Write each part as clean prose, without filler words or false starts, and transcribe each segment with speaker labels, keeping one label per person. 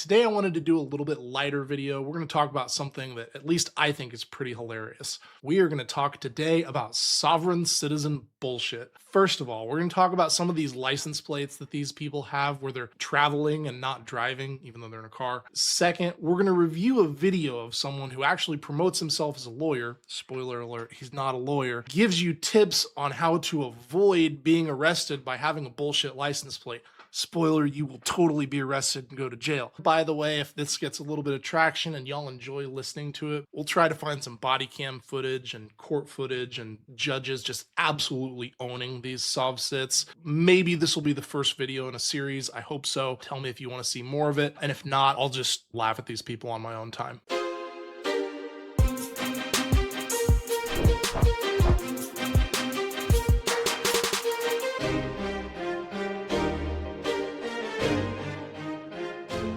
Speaker 1: Today I wanted to do a little bit lighter video. We're going to talk about something that at least I think is pretty hilarious. We are going to talk today about sovereign citizen bullshit. First of all, we're going to talk about some of these license plates that these people have where they're traveling and not driving, even though they're in a car. Second, we're going to review a video of someone who actually promotes himself as a lawyer. Spoiler alert, he's not a lawyer. Gives you tips on how to avoid being arrested by having a bullshit license plate. Spoiler, you will totally be arrested and go to jail. By the way, if this gets a little bit of traction and y'all enjoy listening to it, we'll try to find some body cam footage and court footage and judges just absolutely owning these SovCits. Maybe this will be the first video in a series. I hope so. Tell me if you want to see more of it. And if not, I'll just laugh at these people on my own time.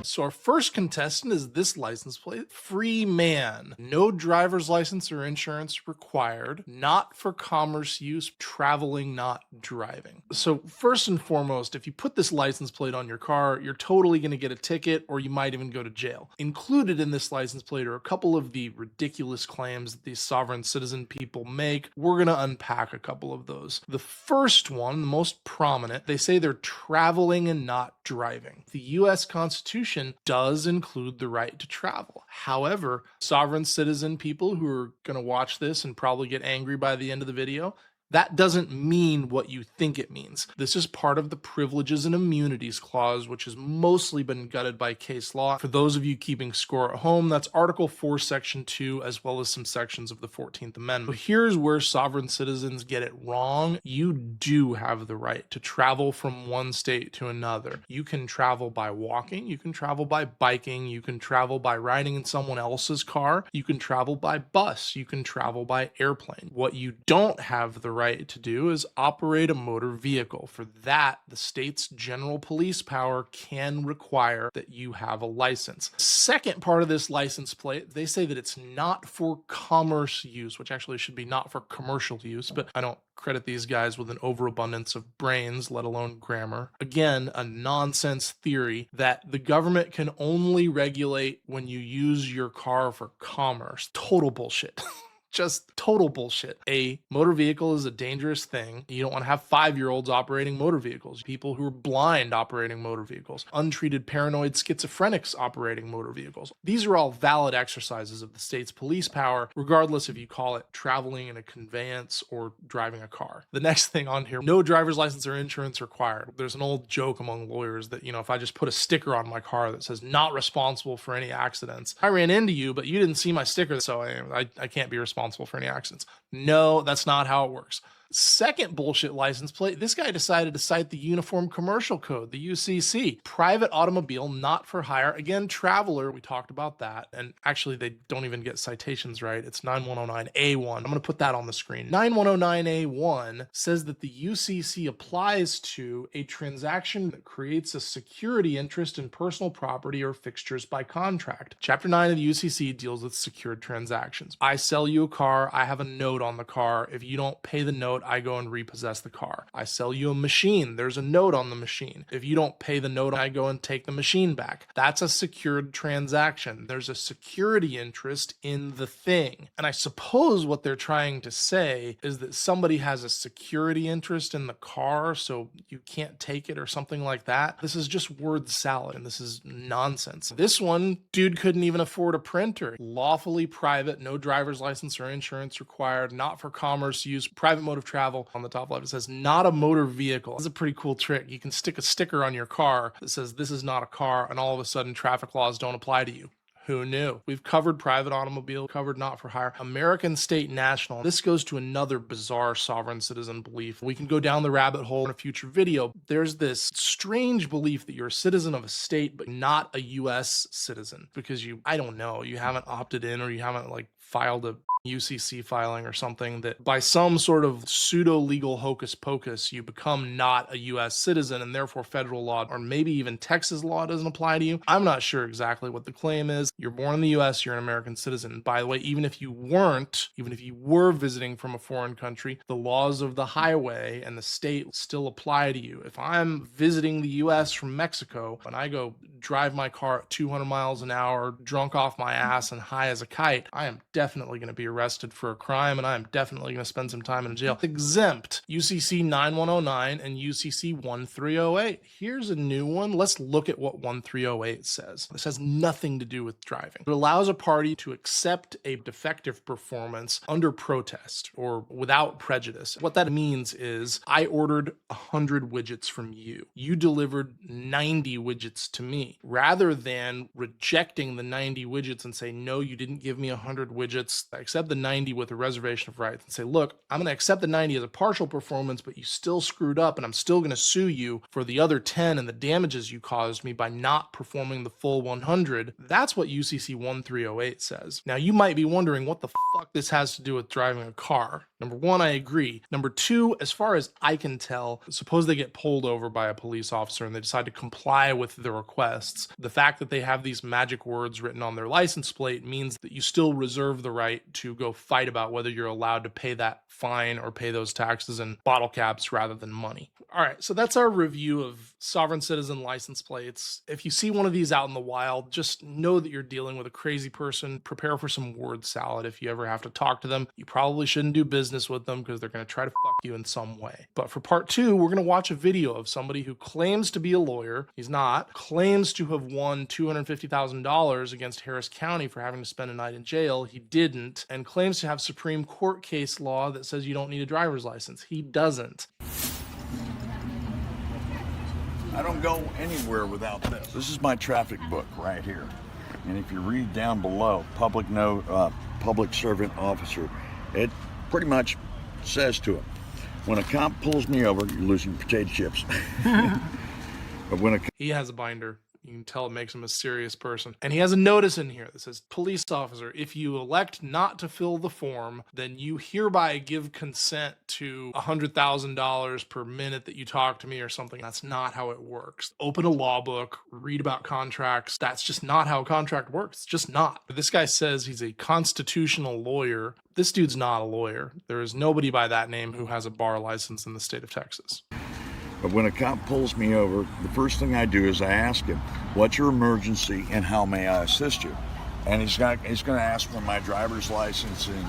Speaker 1: So our first contestant is this license plate, free man, no driver's license or insurance required, not for commerce use, traveling, not driving. So first and foremost, if you put this license plate on your car, you're totally going to get a ticket or you might even go to jail. Included in this license plate are a couple of the ridiculous claims that these sovereign citizen people make. We're going to unpack a couple of those. The first one, the most prominent, they say they're traveling and not driving. The US Constitution does include the right to travel. However, sovereign citizen people who are going to watch this and probably get angry by the end of the video, that doesn't mean what you think it means. This is part of the Privileges and Immunities Clause, which has mostly been gutted by case law. For those of you keeping score at home, that's Article 4, Section 2, as well as some sections of the 14th Amendment. So here's where sovereign citizens get it wrong. You do have the right to travel from one state to another. You can travel by walking, you can travel by biking, you can travel by riding in someone else's car, you can travel by bus, you can travel by airplane. What you don't have the right to do is operate a motor vehicle. For that, the state's general police power can require that you have a license. Second part of this license plate, they say that it's not for commerce use, which actually should be not for commercial use, but I don't credit these guys with an overabundance of brains, let alone grammar. Again, a nonsense theory that the government can only regulate when you use your car for commerce. Total bullshit. Just total bullshit. A motor vehicle is a dangerous thing. You don't want to have 5-year-olds operating motor vehicles, people who are blind operating motor vehicles, untreated paranoid schizophrenics operating motor vehicles. These are all valid exercises of the state's police power, regardless if you call it traveling in a conveyance or driving a car. The next thing on here, no driver's license or insurance required. There's an old joke among lawyers that, if I just put a sticker on my car that says not responsible for any accidents, I ran into you, but you didn't see my sticker, so I can't be responsible for any accidents. No, that's not how it works. Second bullshit license plate, this guy decided to cite the Uniform Commercial Code, the UCC. Private automobile, not for hire. Again, traveler, we talked about that. And actually, they don't even get citations right. It's 9109A1. I'm going to put that on the screen. 9109A1 says that the UCC applies to a transaction that creates a security interest in personal property or fixtures by contract. Chapter 9 of the UCC deals with secured transactions. I sell you a car. I have a note on the car. If you don't pay the note, I go and repossess the car. I sell you a machine. There's a note on the machine. If you don't pay the note, I go and take the machine back. That's a secured transaction. There's a security interest in the thing. And I suppose what they're trying to say is that somebody has a security interest in the car, so you can't take it or something like that. This is just word salad, and this is nonsense. This one, dude couldn't even afford a printer. Lawfully private, no driver's license or insurance required, not for commerce use, private mode of travel. On the top left, it says not a motor vehicle. This is a pretty cool trick. You can stick a sticker on your car that says this is not a car, and all of a sudden traffic laws don't apply to you. Who knew? We've covered private automobile, covered not for hire, American, state, national. This goes to another bizarre sovereign citizen belief. We can go down the rabbit hole in a future video. There's this strange belief that you're a citizen of a state, but not a US citizen because you haven't opted in or you haven't filed a UCC filing or something, that by some sort of pseudo-legal hocus pocus, you become not a US citizen and therefore federal law or maybe even Texas law doesn't apply to you. I'm not sure exactly what the claim is. You're born in the US, you're an American citizen. By the way, even if you weren't, even if you were visiting from a foreign country, the laws of the highway and the state still apply to you. If I'm visiting the US from Mexico and I go drive my car at 200 miles an hour, drunk off my ass and high as a kite, I am definitely going to be arrested for a crime and I am definitely going to spend some time in jail. Exempt, UCC 9109 and UCC 1308. Here's a new one. Let's look at what 1308 says. This has nothing to do with driving. It allows a party to accept a defective performance under protest or without prejudice. What that means is I ordered 100 widgets from you. You delivered 90 widgets to me. Rather than rejecting the 90 widgets and say, no, you didn't give me 100 widgets, I accept the 90 with a reservation of rights and say, look, I'm going to accept the 90 as a partial performance, but you still screwed up and I'm still going to sue you for the other 10 and the damages you caused me by not performing the full 100. That's what UCC 1308 says. Now, you might be wondering what the fuck this has to do with driving a car. Number one, I agree. Number two, as far as I can tell, suppose they get pulled over by a police officer and they decide to comply with the requests. The fact that they have these magic words written on their license plate means that you still reserve the right to go fight about whether you're allowed to pay that fine or pay those taxes in bottle caps rather than money. All right, so that's our review of sovereign citizen license plates. If you see one of these out in the wild, just know that you're dealing with a crazy person. Prepare for some word salad if you ever have to talk to them. You probably shouldn't do business with them because they're going to try to fuck you in some way. But for part two, we're going to watch a video of somebody who claims to be a lawyer. He's not. Claims to have won $250,000 against Harris County for having to spend a night in jail. He didn't. And claims to have Supreme Court case law that says you don't need a driver's license. He doesn't.
Speaker 2: I don't go anywhere without this. This is my traffic book right here. And if you read down below, public servant officer, it pretty much says to him, when a cop pulls me over, you're losing potato chips. But when
Speaker 1: he has a binder. You can tell it makes him a serious person. And he has a notice in here that says, police officer, if you elect not to fill the form, then you hereby give consent to $100,000 per minute that you talk to me or something. That's not how it works. Open a law book, read about contracts. That's just not how a contract works. It's just not. This guy says he's a constitutional lawyer. This dude's not a lawyer. There is nobody by that name who has a bar license in the state of Texas.
Speaker 2: But when a cop pulls me over, the first thing I do is I ask him, what's your emergency and how may I assist you? And he's going to ask for my driver's license and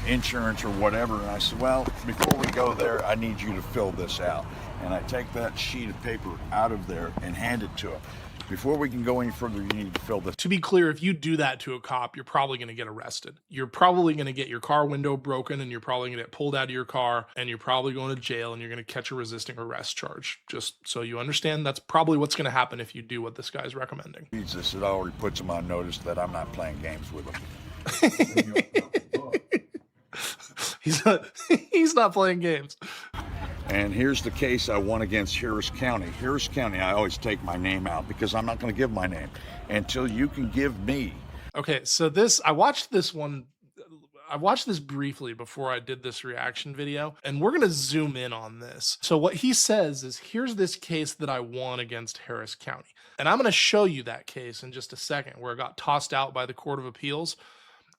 Speaker 2: insurance or whatever. And I said, well, before we go there, I need you to fill this out. And I take that sheet of paper out of there and hand it to him. Before we can go any further, you need to fill this.
Speaker 1: To be clear, if you do that to a cop, you're probably going to get arrested. You're probably going to get your car window broken and you're probably going to get pulled out of your car and you're probably going to jail and you're going to catch a resisting arrest charge. Just so you understand, that's probably what's going to happen if you do what this guy's recommending.
Speaker 2: Jesus, it already puts him on notice that I'm not playing games with him.
Speaker 1: He's not playing games.
Speaker 2: And here's the case I won against Harris County. Harris County, I always take my name out because I'm not going to give my name until you can give me.
Speaker 1: Okay, so I watched this briefly before I did this reaction video, and we're going to zoom in on this. So what he says is, here's this case that I won against Harris County. And I'm going to show you that case in just a second where it got tossed out by the Court of Appeals.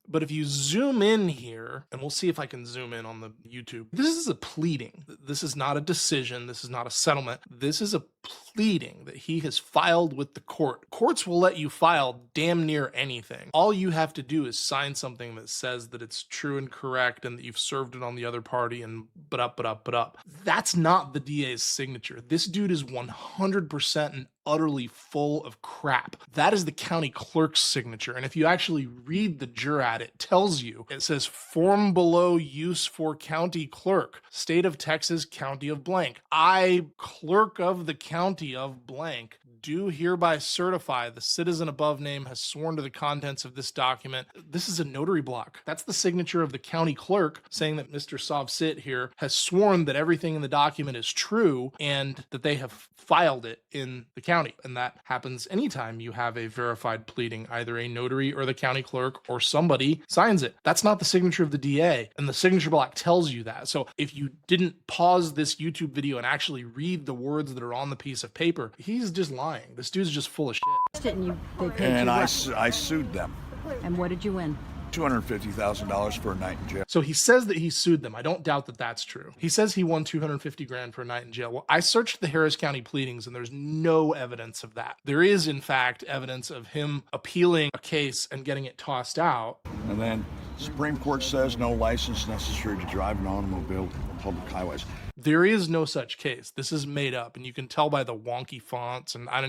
Speaker 1: But if you zoom in here, and we'll see if I can zoom in on the YouTube, this is a pleading. This is not a decision. This is not a settlement. This is a pleading that he has filed with the court. Courts will let you file damn near anything. All you have to do is sign something that says that it's true and correct and that you've served it on the other party and but up. That's not the DA's signature. This dude is 100% and utterly full of crap. That is the county clerk's signature. And if you actually read the jurat, it tells you, it says form below use for county clerk, state of Texas, county of blank. I, clerk of the county of blank, do hereby certify the citizen above name has sworn to the contents of this document. This is a notary block. That's the signature of the county clerk saying that Mr. SovCit here has sworn that everything in the document is true and that they have filed it in the county. county. And that happens anytime you have a verified pleading, either a notary or the county clerk or somebody signs it. That's not the signature of the DA. And the signature block tells you that. So if you didn't pause this YouTube video and actually read the words that are on the piece of paper, he's just lying. This dude's just full of shit.
Speaker 3: Didn't they paid
Speaker 2: And
Speaker 3: you
Speaker 2: I
Speaker 3: what?
Speaker 2: sued them.
Speaker 3: And what did you win?
Speaker 2: $250,000 for a night in jail.
Speaker 1: So he says that he sued them. I don't doubt that that's true. He says he won $250,000 for a night in jail. Well, I searched the Harris County pleadings and there's no evidence of that. There is, in fact, evidence of him appealing a case and getting it tossed out.
Speaker 2: And then Supreme Court says no license necessary to drive an automobile on public highways.
Speaker 1: There is no such case. This is made up, and you can tell by the wonky fonts, and I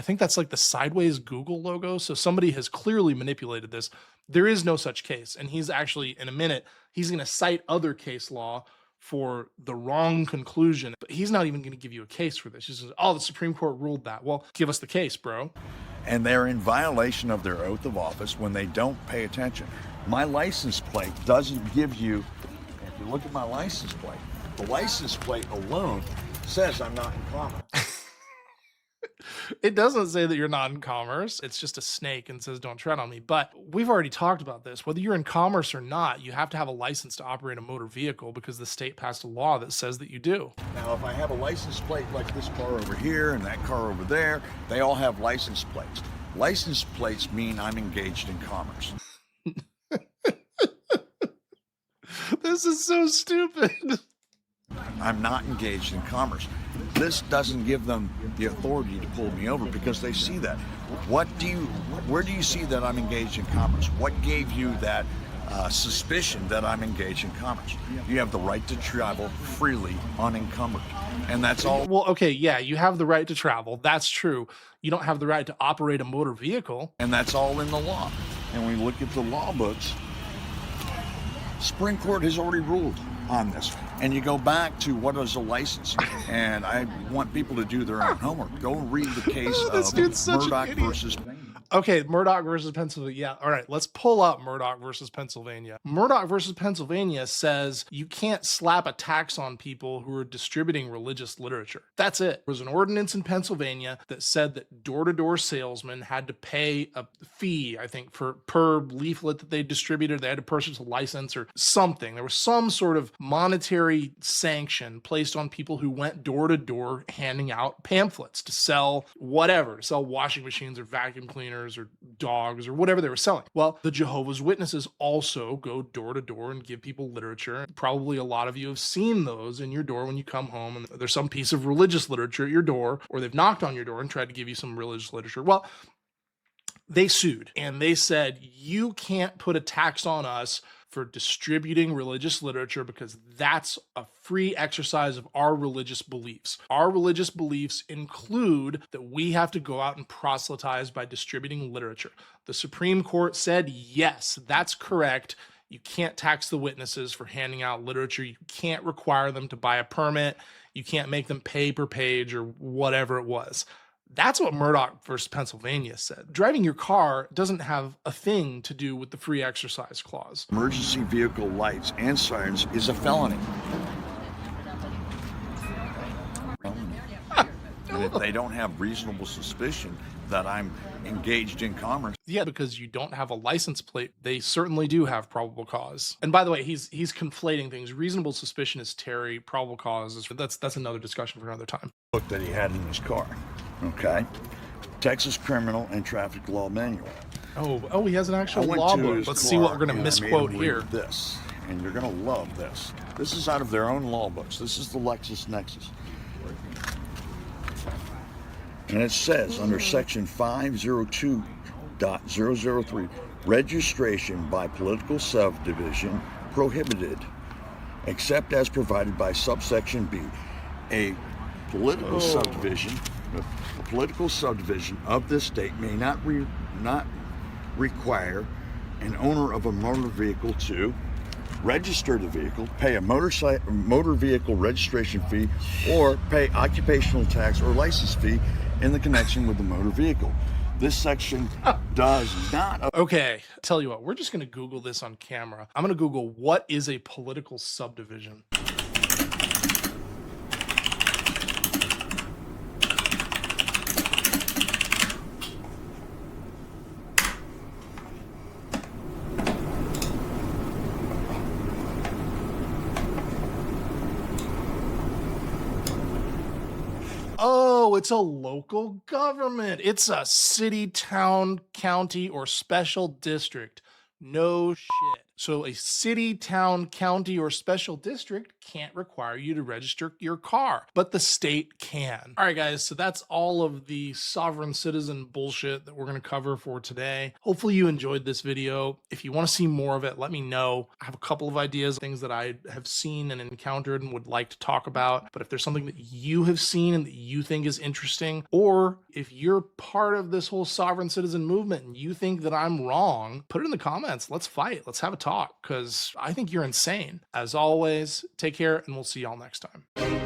Speaker 1: think that's like the sideways Google logo. So somebody has clearly manipulated this. There is no such case. And he's actually, in a minute, he's going to cite other case law for the wrong conclusion, but he's not even going to give you a case for this. He says, oh, the Supreme Court ruled that. Well, give us the case, bro.
Speaker 2: And they're in violation of their oath of office when they don't pay attention. My license plate doesn't give you, if you look at my license plate, the license plate alone says I'm not in commerce.
Speaker 1: It doesn't say that you're not in commerce. It's just a snake and says, don't tread on me. But we've already talked about this. Whether you're in commerce or not, you have to have a license to operate a motor vehicle because the state passed a law that says that you do.
Speaker 2: Now, if I have a license plate like this car over here and that car over there, they all have license plates. License plates mean I'm engaged in commerce.
Speaker 1: This is so stupid.
Speaker 2: I'm not engaged in commerce. This doesn't give them the authority to pull me over because they see that. Where do you see that I'm engaged in commerce? What gave you that suspicion that I'm engaged in commerce? You have the right to travel freely unencumbered. And that's all.
Speaker 1: Well, okay, yeah, you have the right to travel. That's true. You don't have the right to operate a motor vehicle.
Speaker 2: And that's all in the law. And when we look at the law books, Supreme Court has already ruled on this. And you go back to what is a license. And I want people to do their own homework. Go read the case of Murdock versus...
Speaker 1: Okay, Murdock versus Pennsylvania. Yeah, all right, let's pull up Murdock versus Pennsylvania. Murdock versus Pennsylvania says you can't slap a tax on people who are distributing religious literature. That's it. There was an ordinance in Pennsylvania that said that door-to-door salesmen had to pay a fee, I think, per leaflet that they distributed. They had to purchase a license or something. There was some sort of monetary sanction placed on people who went door-to-door handing out pamphlets to sell whatever, sell washing machines or vacuum cleaners or dogs or whatever they were selling. Well, the Jehovah's Witnesses also go door to door and give people literature. Probably a lot of you have seen those in your door when you come home and there's some piece of religious literature at your door, or they've knocked on your door and tried to give you some religious literature. Well, they sued and they said, you can't put a tax on us for distributing religious literature because that's a free exercise of our religious beliefs. Our religious beliefs include that we have to go out and proselytize by distributing literature. The Supreme Court said, yes, that's correct. You can't tax the witnesses for handing out literature. You can't require them to buy a permit. You can't make them pay per page or whatever it was. That's what Murdock versus Pennsylvania said. Driving your car doesn't have a thing to do with the free exercise clause.
Speaker 2: Emergency vehicle lights and sirens is a felony. And if they don't have reasonable suspicion that I'm engaged in commerce.
Speaker 1: Yeah, because you don't have a license plate, they certainly do have probable cause. And by the way, he's conflating things. Reasonable suspicion is Terry, probable cause is that's another discussion for another time.
Speaker 2: Book that he had in his car. Okay. Texas Criminal and Traffic Law Manual.
Speaker 1: Oh, he has an actual law book. Let's see what we're going to misquote here.
Speaker 2: This, and you're going to love this. This is out of their own law books. This is the LexisNexis. And it says under section 502.003, registration by political subdivision prohibited, except as provided by subsection B. A political subdivision of this state may not require an owner of a motor vehicle to register the vehicle, pay a motor vehicle registration fee, or pay occupational tax or license fee in the connection with the motor vehicle. This section does not...
Speaker 1: Okay, tell you what, we're just going to Google this on camera. I'm going to Google what is a political subdivision. No, it's a local government. It's a city, town, county, or special district. No shit. So a city, town, county, or special district can't require you to register your car, but the state can. All right, guys, so that's all of the sovereign citizen bullshit that we're going to cover for today. Hopefully you enjoyed this video. If you want to see more of it, let me know. I have a couple of ideas, things that I have seen and encountered and would like to talk about. But if there's something that you have seen and that you think is interesting, or if you're part of this whole sovereign citizen movement and you think that I'm wrong, put it in the comments. Let's fight. Let's have a talk, because I think you're insane. As always, take care, and we'll see y'all next time.